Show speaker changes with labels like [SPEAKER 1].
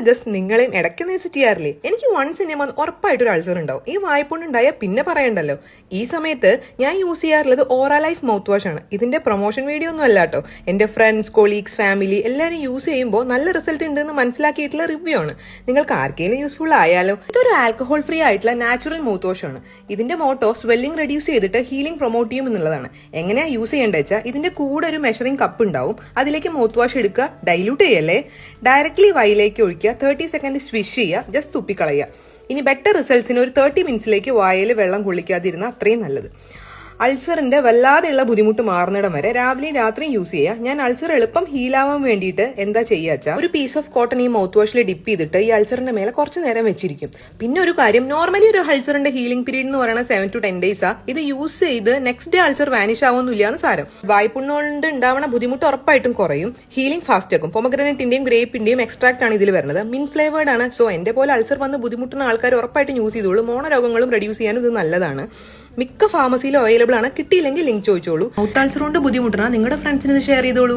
[SPEAKER 1] Guest നിങ്ങളെയും ഇടയ്ക്ക് visit ചെയ്യാറില്ലേ? എനിക്ക് വൺസ് ഇൻ എ മന്ത് ഉറപ്പായിട്ടൊരു അൾസർ ഉണ്ടാവും. ഈ വായ്പുണ്ടുണ്ടായാൽ പിന്നെ പറയണ്ടല്ലോ. ഈ സമയത്ത് ഞാൻ യൂസ് ചെയ്യാറുള്ളത് ഓറാലൈഫ് മൗത്ത് വാഷ് ആണ്. ഇതിന്റെ പ്രൊമോഷൻ വീഡിയോ ഒന്നും അല്ല കേട്ടോ. എൻ്റെ ഫ്രണ്ട്സ്, കൊളീഗ്സ്, ഫാമിലി എല്ലാവരും യൂസ് ചെയ്യുമ്പോൾ നല്ല റിസൾട്ട് ഉണ്ടെന്ന് മനസ്സിലാക്കിയിട്ടുള്ള റിവ്യൂ ആണ്. നിങ്ങൾക്ക് ആർക്കെങ്കിലും യൂസ്ഫുൾ ആയാലോ. ഇതൊരു ആൽക്കഹോൾ ഫ്രീ ആയിട്ടുള്ള നാച്ചുറൽ മൗത്ത് വാഷ് ആണ്. ഇതിന്റെ മോട്ടോ സ്വെല്ലിംഗ് റെഡ്യൂസ് ചെയ്തിട്ട് ഹീലിംഗ് പ്രൊമോട്ട് ചെയ്യും എന്നുള്ളതാണ്. എങ്ങനെയാ യൂസ് ചെയ്യേണ്ടത് വെച്ചാൽ ഇതിന്റെ കൂടെ ഒരു മെഷറിംഗ് കപ്പ് ഉണ്ടാവും. അതിലേക്ക് മൗത്ത് വാഷ് എടുക്കുക, ഡൈല്യൂട്ട് ചെയ്യല്ലേ, ഡയറക്ട്ലി വൈയിലേക്ക് ഒഴിക്കുക, 30 സെക്കൻഡ് സ്വിഷ് ചെയ്യുക, ജസ്റ്റ് തുപ്പിക്കളയുക. ഇനി ബെറ്റർ റിസൾട്ട്സിന് ഒരു 30 മിനിറ്റ്സിലേക്ക് വായിൽ വെള്ളം കൊള്ളിക്കാതിരുന്ന അത്രയും നല്ലത്. അൾസറിന്റെ വല്ലാതെയുള്ള ബുദ്ധിമുട്ട് മാറുന്നിടം വരെ രാവിലെയും രാത്രിയും യൂസ് ചെയ്യുക. ഞാൻ അൾസർ എളുപ്പം ഹീലാവാൻ വേണ്ടിയിട്ട് എന്താ ചെയ്യുക, ഒരു പീസ് ഓഫ് കോട്ടൺ ഈ മൗത്ത് വാഷിൽ ഡിപ്പ് ചെയ്തിട്ട് ഈ അൾസറിന്റെ മേലെ കുറച്ച് നേരം വെച്ചിരിക്കും. പിന്നെ ഒരു കാര്യം, നോർമലി ഒരു അൾസറിന്റെ ഹീലിംഗ് പീരീഡ് എന്ന് പറയുന്നത് 7 to 10 days. ഇത് യൂസ് ചെയ്ത് നെക്സ്റ്റ് ഡേ അൾസർ വാനിഷ് ആവുന്നില്ല എന്ന് സാരം. വായ്പുണ്ണുകൊണ്ട് ഉണ്ടാവുന്ന ബുദ്ധിമുട്ട് ഉറപ്പായിട്ടും കുറയും, ഹീലിംഗ് ഫാസ്റ്റ് ആക്കും. പൊമഗ്രനറ്റിന്റെയും ഗ്രേപ്പിന്റെയും എക്സ്ട്രാക്ട് ആണ് ഇതിൽ വരുന്നത്. മിൻ ഫ്ലേവേർഡ് ആണ്. സോ എന്റെ പോലെ അൾസർ വന്ന് ബുദ്ധിമുട്ടുന്ന ആൾക്കാർ ഉറപ്പായിട്ടും യൂസ് ചെയ്തോളൂ. മോണരോഗങ്ങളും റെഡ്യൂസ് ചെയ്യാനും ഇത് നല്ലതാണ്. മിക്ക ഫാർമസിയിലും അവൈലബിൾ ആണ്. കിട്ടിയില്ലെങ്കിൽ ലിങ്ക് ചോദിച്ചോളൂ. മൗത്ത് അൾസർ കൊണ്ട് ബുദ്ധിമുട്ടാണ്, നിങ്ങളുടെ ഫ്രണ്ട്സിന് ഇത് ഷെയർ ചെയ്തോളൂ.